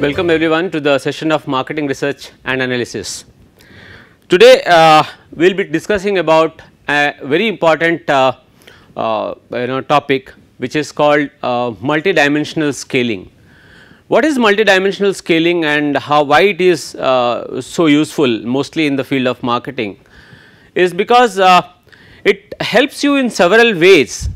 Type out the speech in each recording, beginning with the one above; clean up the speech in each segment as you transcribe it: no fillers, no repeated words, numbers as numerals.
Welcome everyone to the session of marketing research and analysis. Today we will be discussing about a very important topic which is called multidimensional scaling. What is multidimensional scaling and why it is so useful mostly in the field of marketing is because it helps you in several ways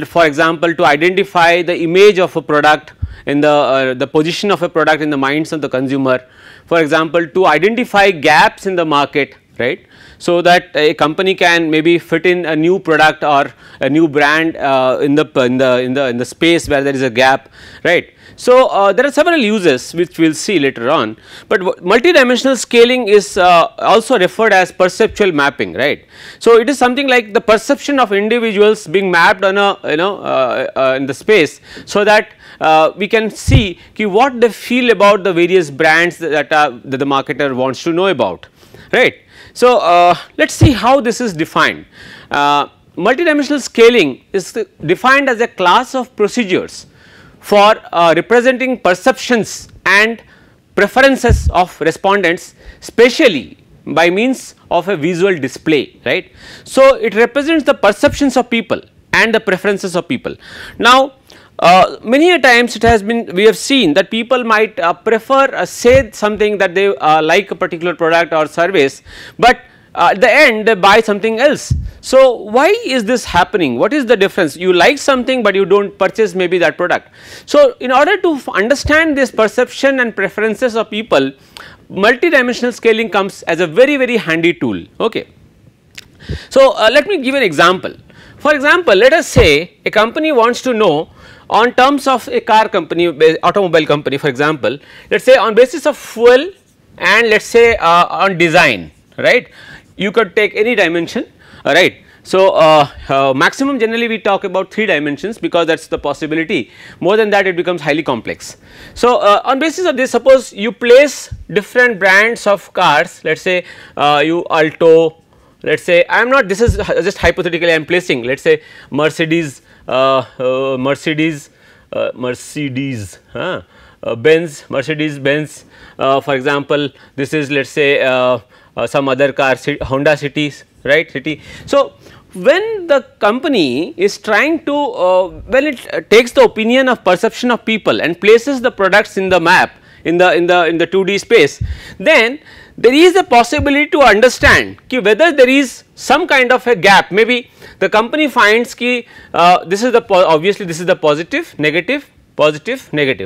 for example to identify the image of a product in the position of a product in the minds of the consumer, for example to identify gaps in the market, right. So that a company can maybe fit in a new product or a new brand in the space where there is a gap, right. So there are several uses which we will see later on, but multidimensional scaling is also referred as perceptual mapping, right. So it is something like the perception of individuals being mapped on a in the space, so that we can see what they feel about the various brands that the marketer wants to know about, right. So let us see how this is defined. Multidimensional scaling is defined as a class of procedures for representing perceptions and preferences of respondents spatially by means of a visual display, right. So it represents the perceptions of people and the preferences of people. Now many a times it has been, we have seen that people might prefer say something that they like a particular product or service, but at the end they buy something else. So why is this happening? What is the difference? You like something but you do not purchase maybe that product. So in order to understand this perception and preferences of people, multidimensional scaling comes as a very handy tool, okay. So let me give an example. For example, let us say a company wants to know on terms of a car company, automobile company for example, let us say on basis of fuel and let us say on design, right. You could take any dimension, right. So maximum generally we talk about 3 dimensions because that is the possibility, more than that it becomes highly complex. So on basis of this, suppose you place different brands of cars, let us say you Alto, let us say I am not, this is just hypothetically I am placing, let us say Mercedes, Benz, Mercedes Benz, for example this is let us say some other car, Honda Cities, right, City. So when the company is trying to when it takes the opinion of perception of people and places the products in the map in the 2D space, then there is a possibility to understand whether there is some kind of a gap. Maybe the company finds this is the obviously this is the positive, negative,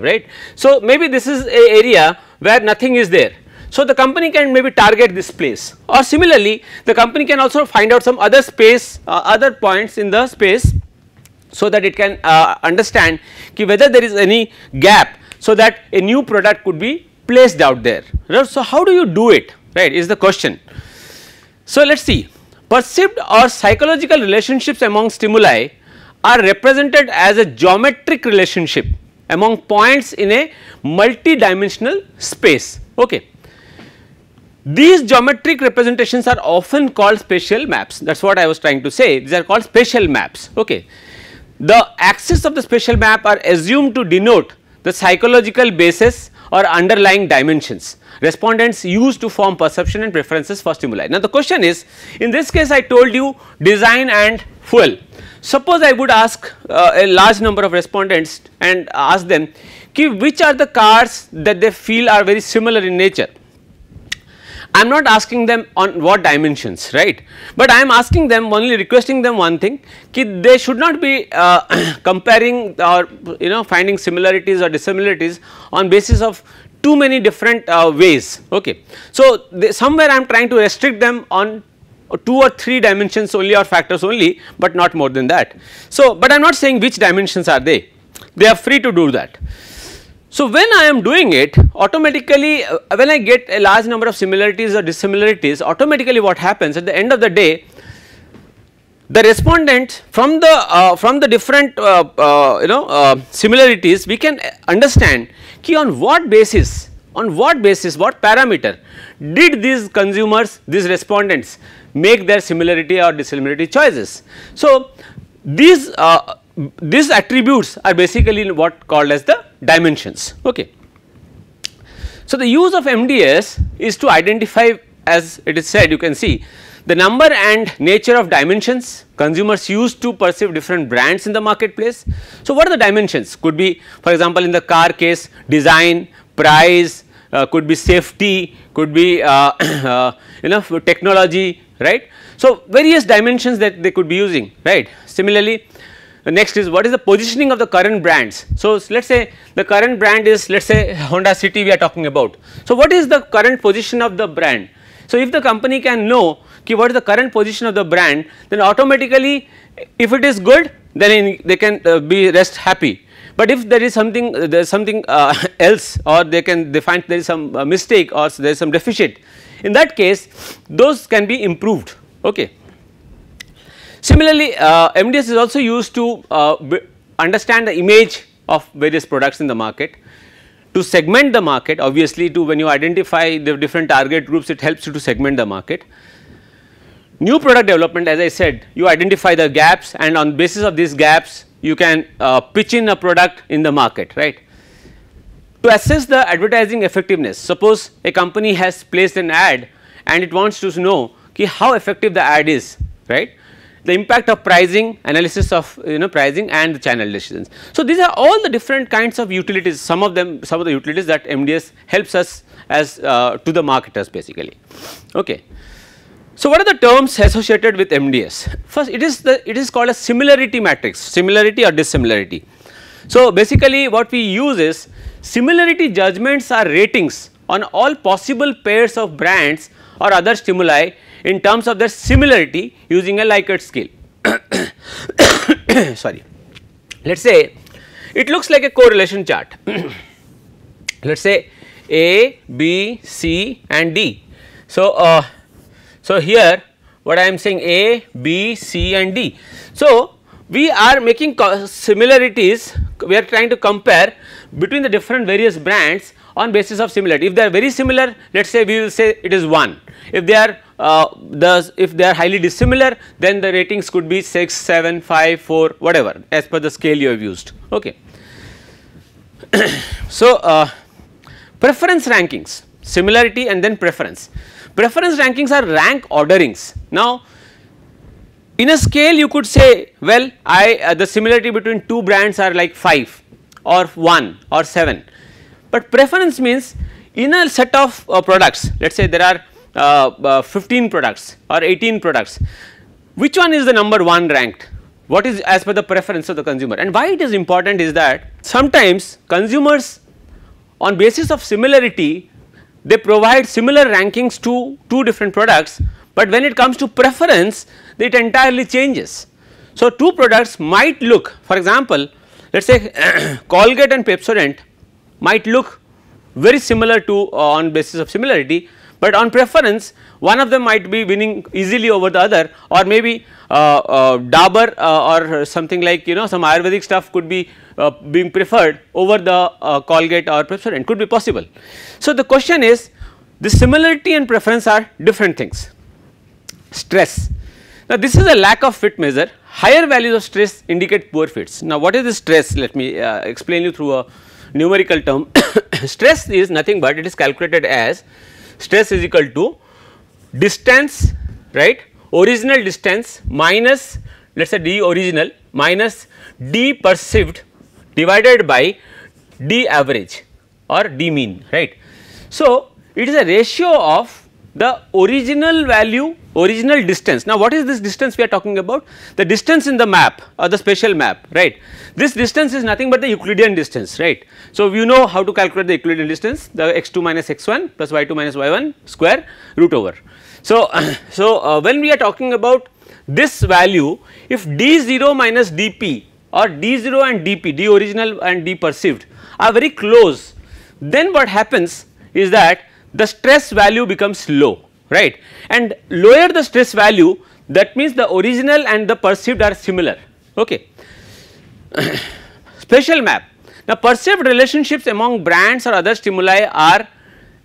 right. So maybe this is a area where nothing is there. So the company can maybe target this place, or similarly the company can also find out some other space, other points in the space, so that it can understand whether there is any gap, so that a new product could be placed out there. So how do you do it, right, is the question. So let us see, perceived or psychological relationships among stimuli are represented as a geometric relationship among points in a multidimensional space, okay. These geometric representations are often called spatial maps, that is what I was trying to say, these are called spatial maps, okay. The axes of the spatial map are assumed to denote the psychological basis or underlying dimensions respondents use to form perception and preferences for stimuli. Now the question is, in this case I told you design and fuel. Suppose I would ask a large number of respondents and ask them which are the cars that they feel are very similar in nature. I am not asking them on what dimensions, right, but I am asking them, only requesting them one thing, they should not be comparing or finding similarities or dissimilarities on basis of too many different ways, okay. So somewhere I am trying to restrict them on 2 or 3 dimensions only or factors only, but not more than that. So but I am not saying which dimensions are they are free to do that. So when I am doing it, automatically when I get a large number of similarities or dissimilarities, automatically what happens at the end of the day, the respondent from the different similarities, we can understand on what basis, what parameter did these consumers, these respondents make their similarity or dissimilarity choices. So these attributes are basically what called as the dimensions, okay. So, the use of MDS is to identify, as it is said, you can see the number and nature of dimensions consumers use to perceive different brands in the marketplace. So, what are the dimensions? Could be, for example, in the car case, design, price, could be safety, could be technology, right. So, various dimensions that they could be using, right. Similarly, the next is what is the positioning of the current brands. So, let us say the current brand is, let us say Honda City we are talking about. So, what is the current position of the brand? So, if the company can know what is the current position of the brand, then automatically if it is good, then they can be rest happy. But if there is something else, or they find there is some mistake or there is some deficit, in that case those can be improved. Okay. Similarly, MDS is also used to understand the image of various products in the market, to segment the market. Obviously, to when you identify the different target groups, it helps you to segment the market. New product development, as I said, you identify the gaps, and on basis of these gaps you can pitch in a product in the market, right. To assess the advertising effectiveness, suppose a company has placed an ad and it wants to know how effective the ad is, right. The impact of pricing, analysis of pricing, and the channel decisions. So, these are all the different kinds of utilities, some of the utilities that MDS helps us as to the marketers basically. Okay. So, what are the terms associated with MDS? First, it is called a similarity matrix, similarity or dissimilarity. So, basically what we use is similarity judgments are ratings on all possible pairs of brands or other stimuli in terms of their similarity using a Likert scale. Sorry. Let us say it looks like a correlation chart. Let us say A, B, C and D. So, so here what I am saying A, B, C and D. So, we are making similarities, we are trying to compare between the different various brands on basis of similarity. If they are very similar, let us say we will say it is 1. If they are highly dissimilar, then the ratings could be 6, 7, 5, 4, whatever as per the scale you have used. Okay. So, preference rankings, similarity and then preference. Preference rankings are rank orderings. Now, in a scale you could say, well, the similarity between two brands are like 5 or 1 or 7, but preference means in a set of products, let us say there are 15 products or 18 products, which one is the number 1 ranked? What is as per the preference of the consumer? And why it is important is that sometimes consumers on basis of similarity, they provide similar rankings to two different products, but when it comes to preference it entirely changes. So, two products might look, for example, let us say Colgate and Pepsodent might look very similar to on basis of similarity, but on preference one of them might be winning easily over the other, or maybe Dabur or something like some Ayurvedic stuff could be being preferred over the Colgate or Pepsodent, could be possible. So, the question is, the similarity and preference are different things. Stress. Now, this is a lack of fit measure. Higher values of stress indicate poor fits. Now, what is the stress? Let me explain you through a numerical term. Stress is nothing but it is calculated as stress is equal to distance, right, original distance minus, let us say d original minus d perceived divided by d average or d mean, right. So, it is a ratio of the original value, original distance. Now, what is this distance we are talking about? The distance in the map or the spatial map, right. This distance is nothing but the Euclidean distance, right. So, you know how to calculate the Euclidean distance, the x2 minus x1 plus y2 minus y1 square root over. So, when we are talking about this value, if d0 minus dp or d0 and dp, d original and d perceived are very close, then what happens is that the stress value becomes low, right, and lower the stress value, that means the original and the perceived are similar. Okay. Spatial map. Now, perceived relationships among brands or other stimuli are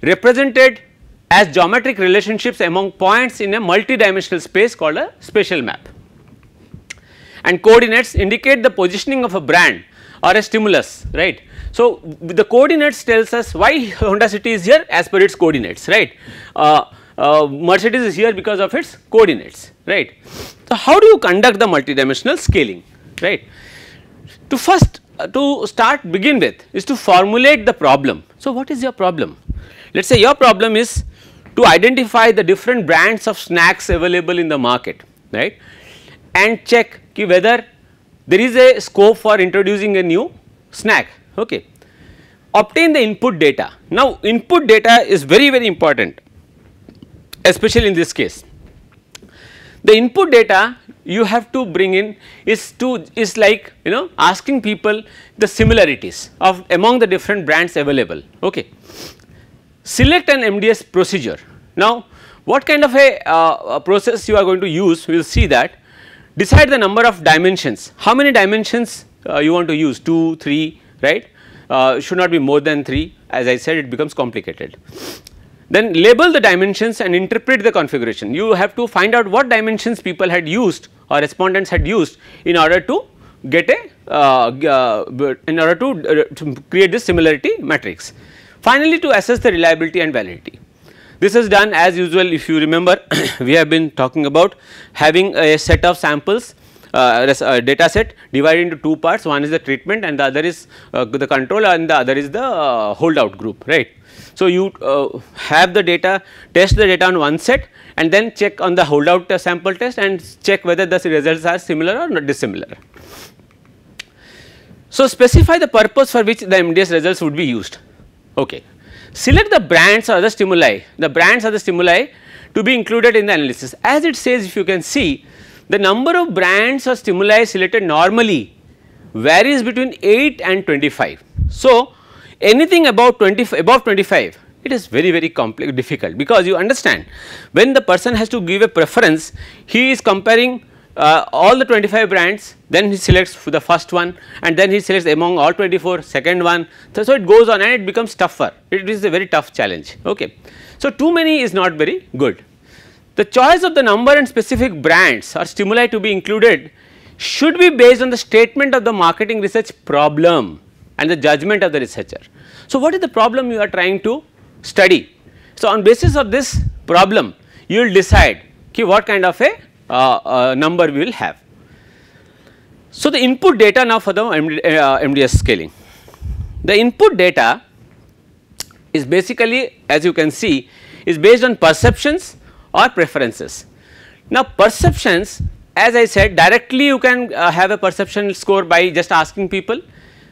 represented as geometric relationships among points in a multidimensional space called a spatial map, and coordinates indicate the positioning of a brand or a stimulus, right. So, the coordinates tells us why Honda City is here as per its coordinates, right. Mercedes is here because of its coordinates, right. So, how do you conduct the multidimensional scaling, right. To begin with is to formulate the problem. So, what is your problem? Let us say your problem is to identify the different brands of snacks available in the market, right, and check whether there is a scope for introducing a new snack, okay. Obtain the input data. Now, input data is very important, especially in this case. The input data you have to bring in is like asking people the similarities of among the different brands available, okay. Select an MDS procedure. Now, what kind of a process you are going to use, we will see that. Decide the number of dimensions, how many dimensions you want to use, 2, 3, right, should not be more than 3, as I said it becomes complicated. Then label the dimensions and interpret the configuration. You have to find out what dimensions people had used or respondents had used in order to get to create this similarity matrix. Finally, to assess the reliability and validity. This is done as usual. If you remember, we have been talking about having a set of samples, data set divided into two parts. One is the treatment and the other is the control, and the other is the holdout group, right. So, you have the data, test the data on one set and then check on the holdout sample test and check whether the results are similar or not dissimilar. So, specify the purpose for which the MDS results would be used, okay. Select the brands or the stimuli, to be included in the analysis. As it says, if you can see, the number of brands or stimuli selected normally varies between 8 and 25. So, anything above 25, it is very complex, difficult, because you understand when the person has to give a preference, he is comparing all the 25 brands, then he selects the first one and then he selects among all 24 second one. So, it goes on and it becomes tougher, it is a very tough challenge, okay. So, too many is not very good. The choice of the number and specific brands or stimuli to be included should be based on the statement of the marketing research problem and the judgment of the researcher. So, what is the problem you are trying to study? So, on basis of this problem you will decide what kind of a number we will have. So, the input data now for the MDS scaling. The input data is basically, as you can see, is based on perceptions or preferences. Now, perceptions, as I said, directly you can have a perception score by just asking people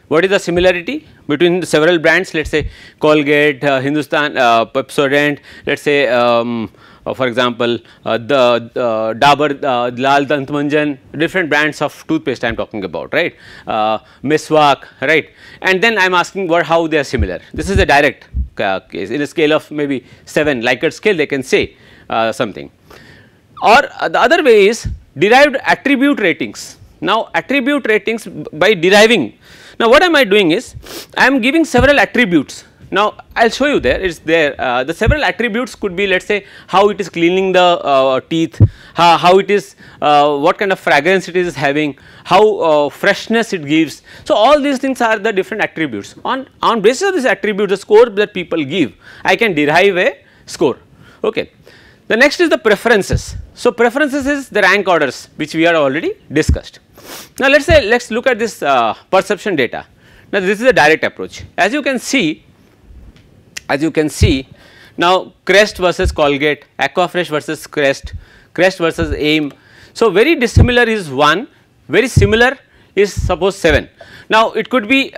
what is the similarity between the several brands, let us say Colgate, Hindustan, Pepsodent, let us say for example, the Dabur, Lal Dant Manjan, different brands of toothpaste I am talking about, right, Meswak, right, and then I am asking how they are similar. This is a direct case. In a scale of maybe 7 Likert scale they can say something. Or the other way is derived attribute ratings. Now, attribute ratings by deriving. Now, what am I doing is I am giving several attributes. Now, I will show you there, it is there. The several attributes could be, let us say, how it is cleaning the teeth, how it is, what kind of fragrance it is having, how freshness it gives. So, all these things are the different attributes. On basis of this attribute, the score that people give, I can derive a score, okay. The next is the preferences. So, preferences is the rank orders which we are already discussed. Now, let us look at this perception data. Now, this is a direct approach. As you can see, now Crest versus Colgate, Aquafresh versus Crest, Crest versus AIM. So, very dissimilar is 1, very similar is suppose 7. Now, it could be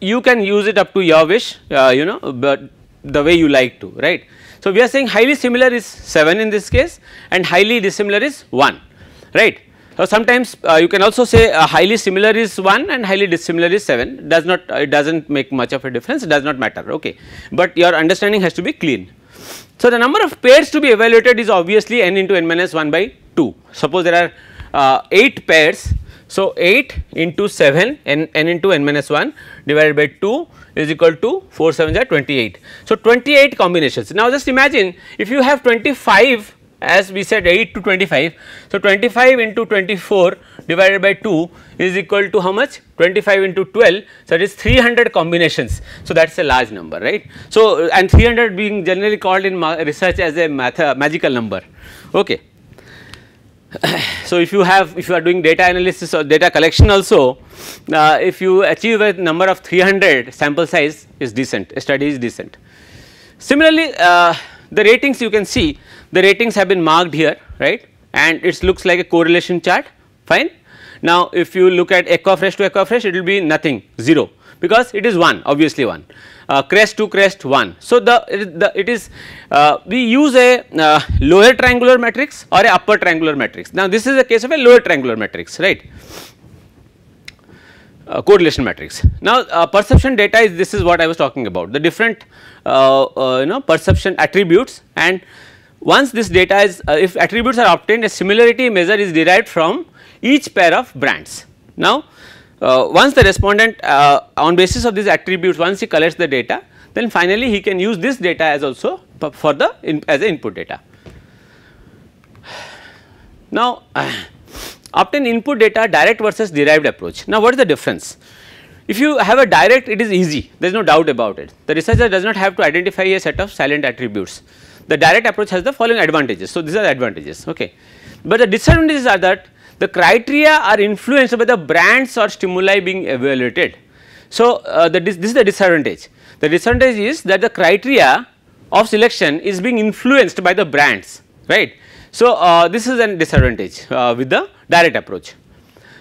you can use it up to your wish, but the way you like to, right. So, we are saying highly similar is 7 in this case and highly dissimilar is 1, right. So, sometimes you can also say highly similar is 1 and highly dissimilar is 7, it does not make much of a difference, it does not matter, okay, but your understanding has to be clean. So, the number of pairs to be evaluated is obviously n into n minus 1 by 2. Suppose there are 8 pairs. So, 8 into 7 n into n minus 1 divided by 2 is equal to 4 7s are 28. So, 28 combinations. Now, just imagine if you have 25, as we said 8 to 25. So, 25 into 24 divided by 2 is equal to how much? 25 into 12, so it is 300 combinations. So that is a large number, right. So and 300 being generally called in research as a magical number. Okay. So if you are doing data analysis or data collection also, if you achieve a number of 300, sample size is decent, a study is decent. Similarly, the ratings, you can see the ratings have been marked here, right, and it looks like a correlation chart, fine. Now if you look at equifresh to equifresh, it will be nothing, 0, because it is 1, obviously 1, crest to crest 1. So it is we use a lower triangular matrix or a upper triangular matrix. Now this is a case of a lower triangular matrix, right, correlation matrix. Now perception data is, this is what I was talking about, the different perception attributes, and once this data is if attributes are obtained, a similarity measure is derived from each pair of brands. Now once the respondent on basis of these attributes, once he collects the data, then finally he can use this data as also for the as a input data. Now obtain input data, direct versus derived approach. Now what is the difference? If you have a direct, it is easy, there is no doubt about it. The researcher does not have to identify a set of silent attributes. The direct approach has the following advantages. So these are the advantages, okay. But the disadvantages are that the criteria are influenced by the brands or stimuli being evaluated. So this is the disadvantage. The disadvantage is that the criteria of selection is being influenced by the brands, right. So this is a disadvantage with the direct approach.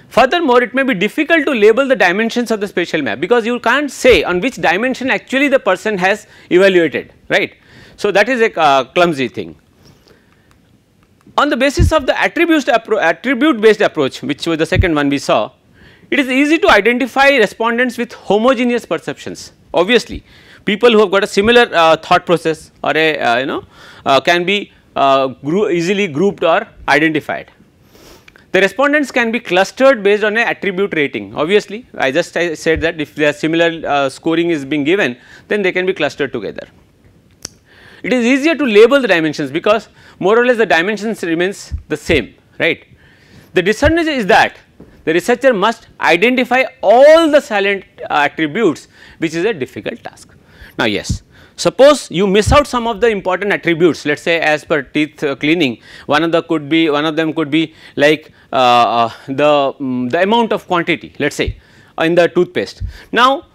Furthermore, it may be difficult to label the dimensions of the spatial map, because you can't say on which dimension actually the person has evaluated, right. So that is a clumsy thing. On the basis of the attribute based approach, which was the second one we saw, it is easy to identify respondents with homogeneous perceptions. Obviously, people who have got a similar thought process or a can be easily grouped or identified. The respondents can be clustered based on an attribute rating. Obviously, I said that if their similar scoring is being given, then they can be clustered together. It is easier to label the dimensions because more or less the dimensions remains the same, right. The disadvantage is that the researcher must identify all the silent attributes, which is a difficult task. Now yes, suppose you miss out some of the important attributes, let us say as per teeth cleaning, one of them could be like the amount of quantity, let us say in the toothpaste. Now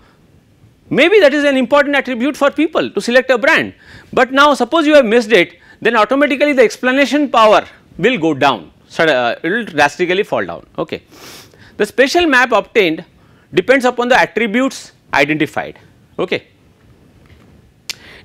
maybe that is an important attribute for people to select a brand, but now suppose you have missed it, then automatically the explanation power will go down, so it will drastically fall down, okay. The spatial map obtained depends upon the attributes identified, okay.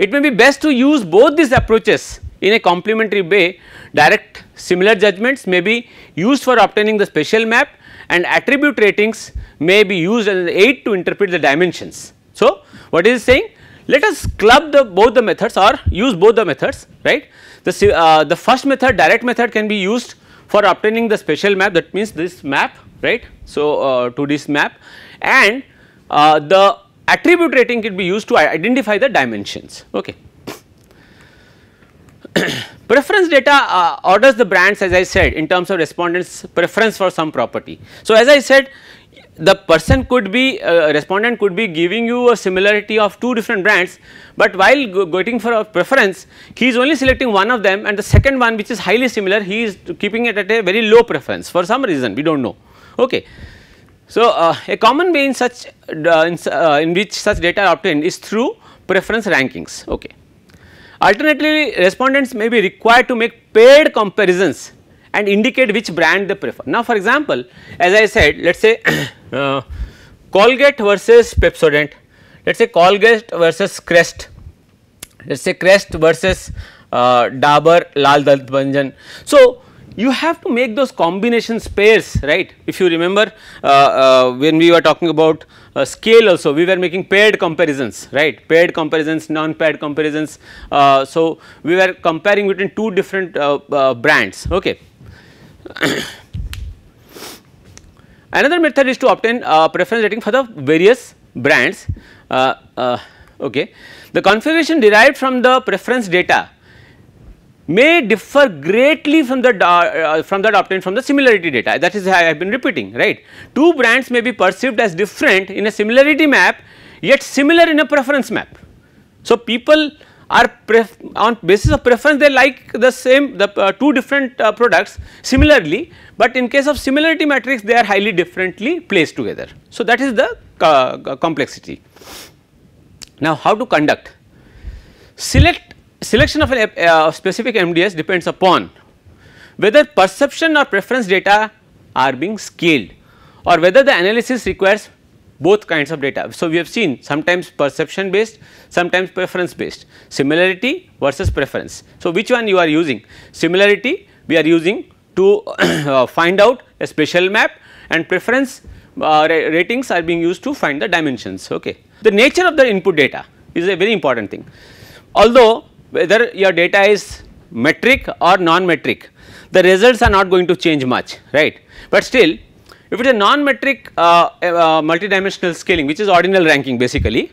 It may be best to use both these approaches in a complementary way. Direct similar judgments may be used for obtaining the spatial map, and attribute ratings may be used as an aid to interpret the dimensions. So what is saying? Let us club both the methods or use both the methods, right. The first method, direct method, can be used for obtaining the spatial map, that means this map, right. So to this map, and the attribute rating can be used to identify the dimensions, okay. Preference data orders the brands, as I said, in terms of respondents' preference for some property. So as I said, the person could be respondent could be giving you a similarity of two different brands, but while waiting for a preference, he is only selecting one of them, and the second one, which is highly similar, he is keeping it at a very low preference for some reason, we do not know, okay. So a common way in such in which such data are obtained is through preference rankings, okay. Alternatively, respondents may be required to make paired comparisons and indicate which brand they prefer. Now for example, as I said, let us say Colgate versus Pepsodent, let us say Colgate versus Crest, let us say Crest versus Dabur Lal Dant Banjan. So you have to make those combinations pairs, right. If you remember when we were talking about scale also, we were making paired comparisons, right, paired comparisons, non-paired comparisons. So we were comparing between two different brands, okay. Another method is to obtain preference rating for the various brands, okay. The configuration derived from the preference data may differ greatly from that obtained from the similarity data. That is I have been repeating, right. Two brands may be perceived as different in a similarity map, yet similar in a preference map. So, people are on basis of preference they like the same two different products similarly, but in case of similarity matrix they are highly differently placed together. So, that is the complexity. Now, how to conduct? Selection of a specific MDS depends upon whether perception or preference data are being scaled or whether the analysis requires both kinds of data. So, we have seen sometimes perception based, sometimes preference based, similarity versus preference. So, which one you are using? Similarity we are using to find out a spatial map, and preference ratings are being used to find the dimensions. Okay. The nature of the input data is a very important thing. Although whether your data is metric or non-metric, the results are not going to change much, right. But still, if it is a non-metric multidimensional scaling, which is ordinal ranking basically,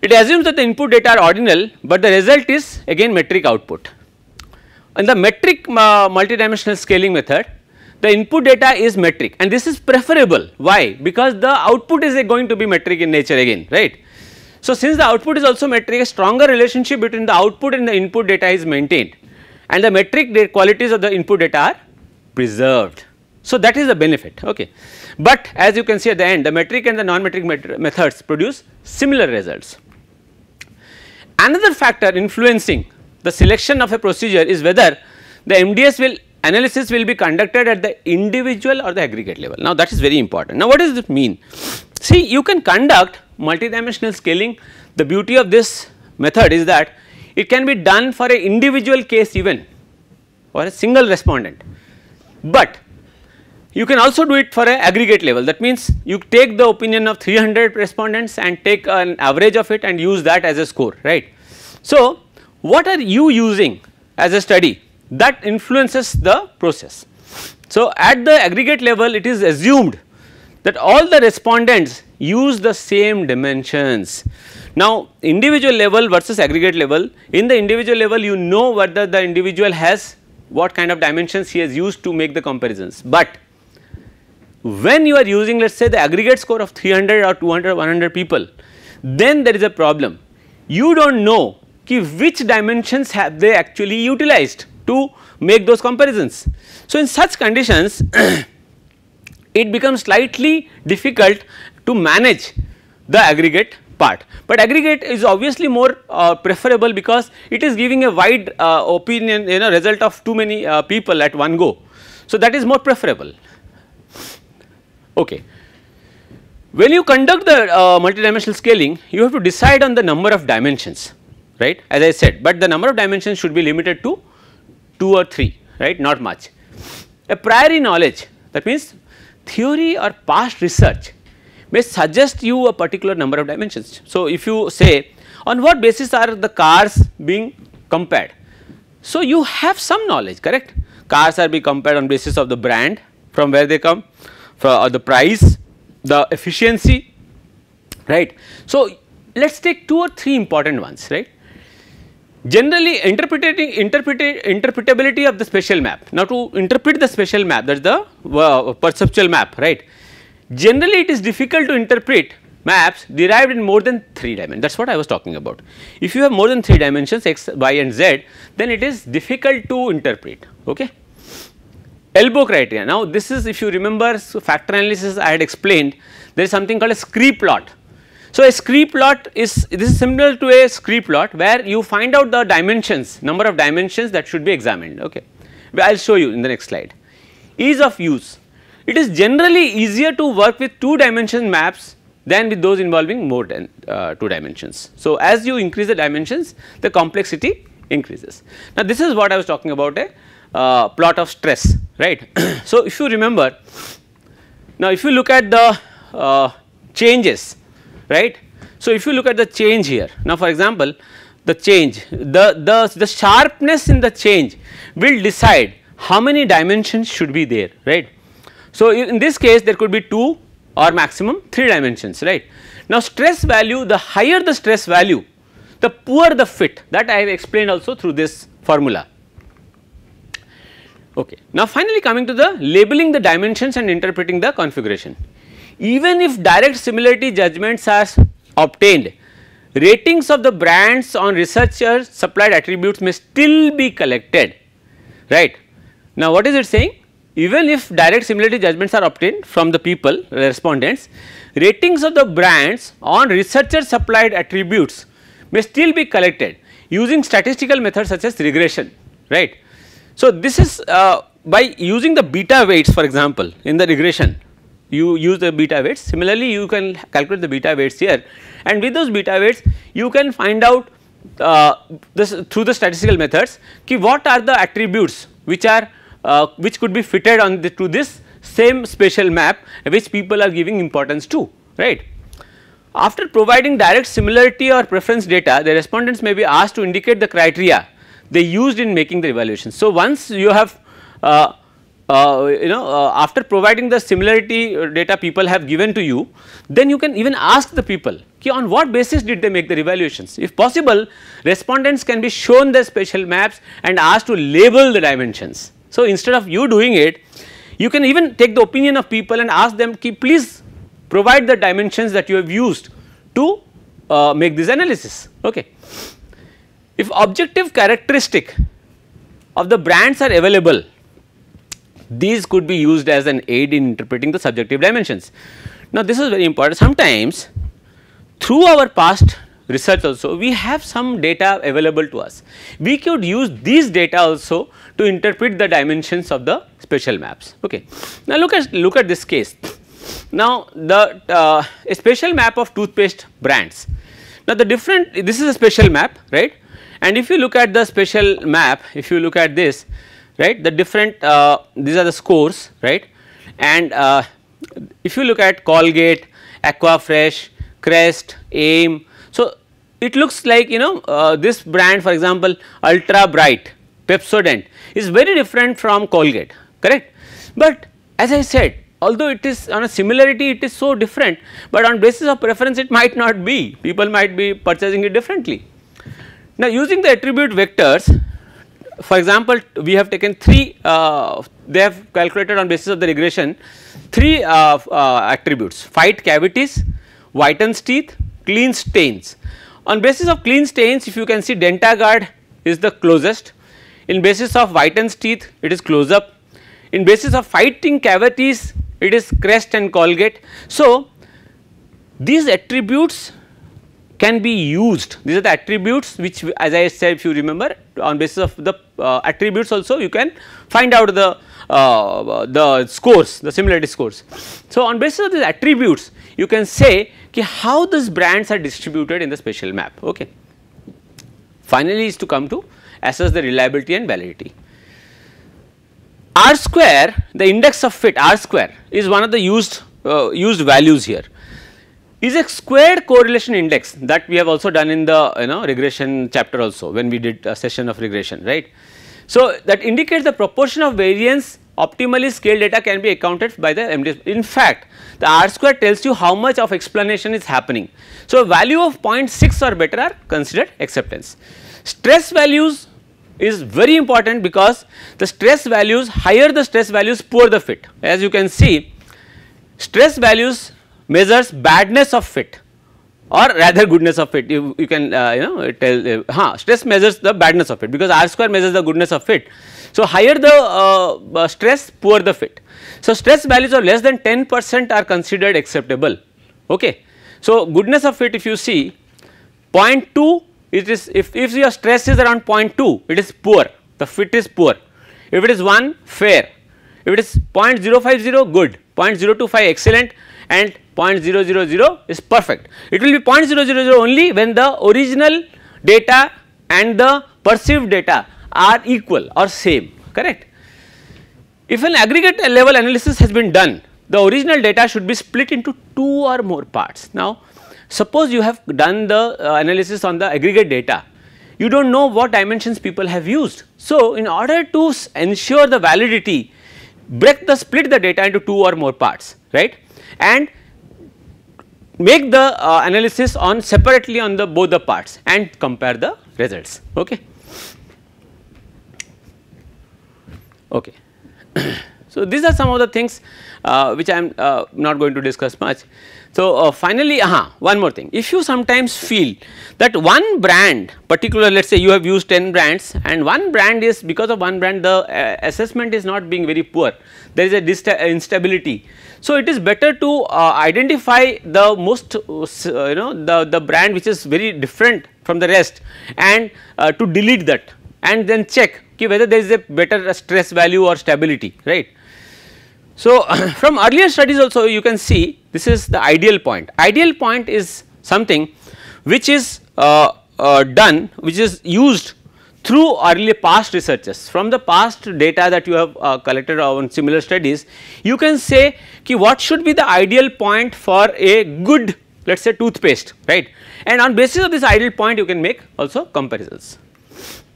it assumes that the input data are ordinal, but the result is again metric output. In the metric multidimensional scaling method, the input data is metric, and this is preferable. Why? Because the output is going to be metric in nature again, right. So, since the output is also metric, a stronger relationship between the output and the input data is maintained, and the metric qualities of the input data are preserved. So, that is the benefit. Okay. But as you can see at the end, the metric and the non-metric methods produce similar results. Another factor influencing the selection of a procedure is whether the MDS analysis will be conducted at the individual or the aggregate level. Now, that is very important. Now, what does it mean? See, you can conduct multidimensional scaling. The beauty of this method is that it can be done for an individual case even or a single respondent, but you can also do it for an aggregate level. That means, you take the opinion of 300 respondents and take an average of it and use that as a score, right. So, what are you using as a study that influences the process? So, at the aggregate level it is assumed that all the respondents use the same dimensions. Now, individual level versus aggregate level, in the individual level you know whether the individual has what kind of dimensions he has used to make the comparisons, but when you are using let us say the aggregate score of 300 or 200 100 people, then there is a problem. You do not know which dimensions have they actually utilized to make those comparisons. So, in such conditions it becomes slightly difficult to manage the aggregate part, but aggregate is obviously more preferable because it is giving a wide opinion result of too many people at one go. So, that is more preferable. Okay. When you conduct the multidimensional scaling, you have to decide on the number of dimensions, right, as I said, but the number of dimensions should be limited to 2 or 3, right, not much. A priori knowledge, that means theory or past research may suggest you a particular number of dimensions. So, if you say on what basis are the cars being compared, so you have some knowledge, correct. Cars are being compared on basis of the brand, from where they come, for the price, the efficiency, right. So, let us take 2 or 3 important ones, right. Generally interpretability of the spatial map. Now, to interpret the spatial map, that is the perceptual map, right. Generally it is difficult to interpret maps derived in more than 3 dimensions, that is what I was talking about. If you have more than 3 dimensions x, y and z, then it is difficult to interpret. Okay. Elbow criteria. Now, this is, if you remember factor analysis I had explained, there is something called a scree plot. So, a scree plot is, this is similar to a scree plot where you find out the dimensions, number of dimensions that should be examined. Okay. I will show you in the next slide. Ease of use. It is generally easier to work with 2 dimension maps than with those involving more than 2 dimensions. So, as you increase the dimensions, the complexity increases. Now, this is what I was talking about, a plot of stress, right. So, if you remember, now if you look at the changes, right. So, if you look at the change here, now for example, the change, the sharpness in the change will decide how many dimensions should be there, right. So, in this case there could be 2 or maximum 3 dimensions, right. Now, stress value, the higher the stress value, the poor the fit, that I have explained also through this formula. Okay. Now finally coming to the labeling the dimensions and interpreting the configuration. Even if direct similarity judgments are obtained, ratings of the brands on researcher supplied attributes may still be collected, right. Now what is it saying? Even if direct similarity judgments are obtained from the people, respondents, ratings of the brands on researcher supplied attributes may still be collected using statistical methods such as regression, right. So this is by using the beta weights, for example, in the regression you use the beta weights. Similarly, you can calculate the beta weights here, and with those beta weights you can find out this through the statistical methods what are the attributes which are which could be fitted on to this same spatial map which people are giving importance to, right. After providing direct similarity or preference data, the respondents may be asked to indicate the criteria they used in making the evaluation. So once you have after providing the similarity data people have given to you, then you can even ask the people on what basis did they make the evaluations. If possible, respondents can be shown the spatial maps and asked to label the dimensions. So instead of you doing it, you can even take the opinion of people and ask them please provide the dimensions that you have used to make this analysis. Okay. If objective characteristic of the brands are available, these could be used as an aid in interpreting the subjective dimensions. Now this is very important. Sometimes through our past research also we have some data available to us. We could use these data also to interpret the dimensions of the spatial maps. Okay. Now look at this case. Now the a spatial map of toothpaste brands. Now the different, this is a spatial map, right, and if you look at the spatial map, if you look at this, right, the different these are the scores, right, and if you look at Colgate, Aquafresh, Crest, Aim, so it looks like this brand, for example Ultra Bright, Pepsodent is very different from Colgate, correct. But as I said, although it is on a similarity it is so different, but on basis of preference it might not be, people might be purchasing it differently. Now using the attribute vectors, for example we have taken 3, they have calculated on basis of the regression 3 attributes: fight cavities, whitens teeth, clean stains. On basis of clean stains, if you can see DentaGuard is the closest, in basis of whitens teeth it is close up, in basis of fighting cavities it is Crest and Colgate. So these attributes can be used, these are the attributes which, as I said, if you remember, on basis of the attributes also you can find out the scores, the similarity scores. So on basis of these attributes you can say how these brands are distributed in the spatial map. Okay. Finally is to come to assess the reliability and validity. R square, the index of fit, R square is one of the used values here, is a squared correlation index that we have also done in the regression chapter also when we did a session of regression, right. So that indicates the proportion of variance optimally scaled data can be accounted by the MDS. In fact, the R square tells you how much of explanation is happening. So a value of 0.6 or better are considered acceptance. Stress values is very important because the stress values, higher the stress values, poor the fit. As you can see, stress values measures badness of fit or rather goodness of fit. You can tell stress measures the badness of fit because R square measures the goodness of fit. So higher the stress, poor the fit. So stress values of less than 10% are considered acceptable. Okay. So goodness of fit, if you see 0.2, it is if your stress is around 0.2, it is poor, the fit is poor. If it is 1, fair. If it is 0.050, good, 0.025 excellent, and 0.000 is perfect. It will be 0.000 only when the original data and the perceived data are equal or same, correct. If an aggregate level analysis has been done, the original data should be split into 2 or more parts. Now suppose you have done the analysis on the aggregate data, you do not know what dimensions people have used. So in order to ensure the validity, split the data into 2 or more parts, right, and make the analysis on separately on the both the parts and compare the results. Okay. Okay. So, these are some of the things which I am not going to discuss much. So, finally, one more thing, if you sometimes feel that one brand particular, let us say you have used 10 brands and one brand is, because of one brand the assessment is not being very poor, there is a instability. So, it is better to identify the most the brand which is very different from the rest and to delete that and then check whether there is a better stress value or stability, right. So, from earlier studies also you can see this is the ideal point. Ideal point is something which is done, which is used through early past researches. From the past data that you have collected on similar studies, you can say what should be the ideal point for a good, let us say, toothpaste, right, and on basis of this ideal point you can make also comparisons.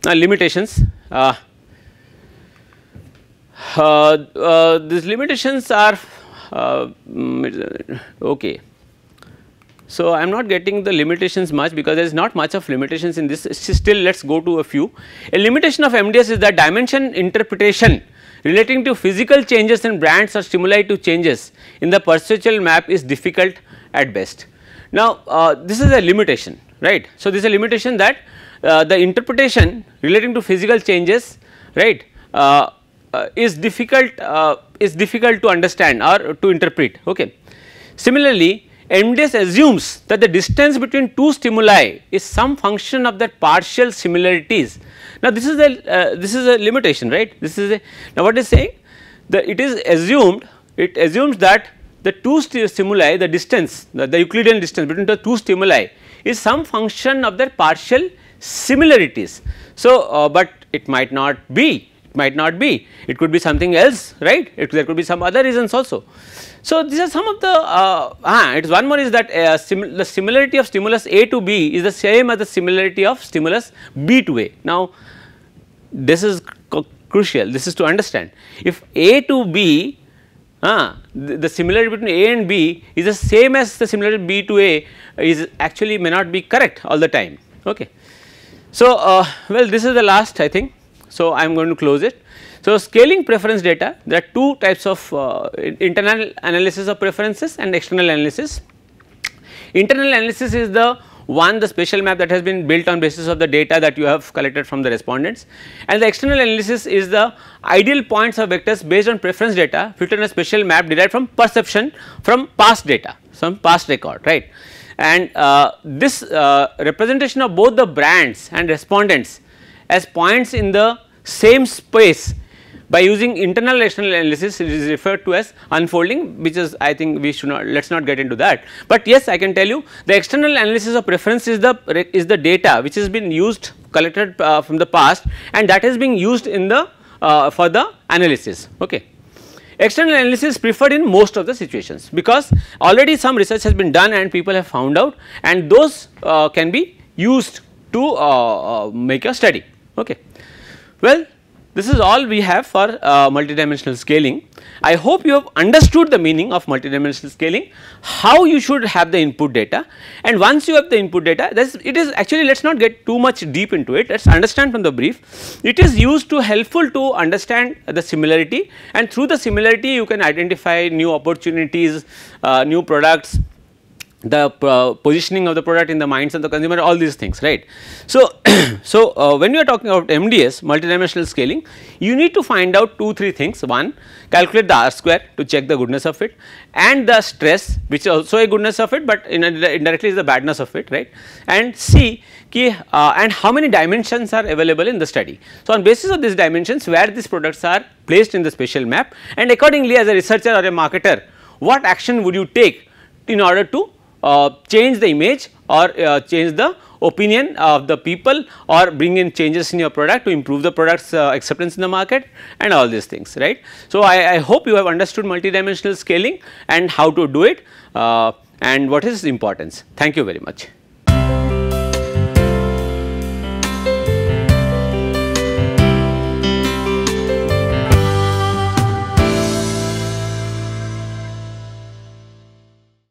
Now, limitations. These limitations are okay. So, I am not getting the limitations much because there is not much of limitations in this. Still, let us go to a few. A limitation of MDS is that dimension interpretation relating to physical changes in brands or stimuli to changes in the perceptual map is difficult at best. Now, this is a limitation, right. So, this is a limitation that the interpretation relating to physical changes, right, is difficult to understand or to interpret. Okay. Similarly, MDS assumes that the distance between two stimuli is some function of their partial similarities. Now, this is a limitation, right. This is a, now what is saying, it assumes that the two stimuli, the distance, the Euclidean distance between the two stimuli is some function of their partial similarities. So, but it might not be, it could be something else, right, there could be some other reasons also. So, these are some of the it is one more is that the similarity of stimulus A to B is the same as the similarity of stimulus B to A. Now, this is crucial, this is to understand if A to B the similarity between A and B is the same as the similarity B to A is actually may not be correct all the time. Okay. So, well, this is the last, I think. So, I am going to close it. So, scaling preference data, there are two types of internal analysis of preferences and external analysis. Internal analysis is the spatial map that has been built on basis of the data that you have collected from the respondents, and the external analysis is the ideal points of vectors based on preference data filtered in a spatial map derived from perception from past data, some past record, right. And this representation of both the brands and respondents as points in the same space by using internal external analysis is referred to as unfolding, which is, I think we should not, let us not get into that. But yes, I can tell you the external analysis of preference is the data which has been used, collected from the past, and that is being used in the for the analysis. Okay. External analysis is preferred in most of the situations because already some research has been done and people have found out, and those can be used to make a study. Okay. Well, this is all we have for multidimensional scaling. I hope you have understood the meaning of multidimensional scaling, how you should have the input data, and once you have the input data, it is actually, let us not get too much deep into it, let us understand from the brief. It is used to helpful to understand the similarity, and through the similarity you can identify new opportunities, new products, the positioning of the product in the minds of the consumer, all these things, right. So, when you are talking about MDS, multidimensional scaling, you need to find out 2-3 things. One, calculate the R square to check the goodness of it, and the stress, which is also a goodness of it, but indirectly is the badness of it, right, and see and how many dimensions are available in the study. So, on basis of these dimensions, where these products are placed in the spatial map, and accordingly as a researcher or a marketer, what action would you take in order to change the image or change the opinion of the people, or bring in changes in your product to improve the product's acceptance in the market, and all these things, right. So, I hope you have understood multidimensional scaling and how to do it and what is its importance. Thank you very much.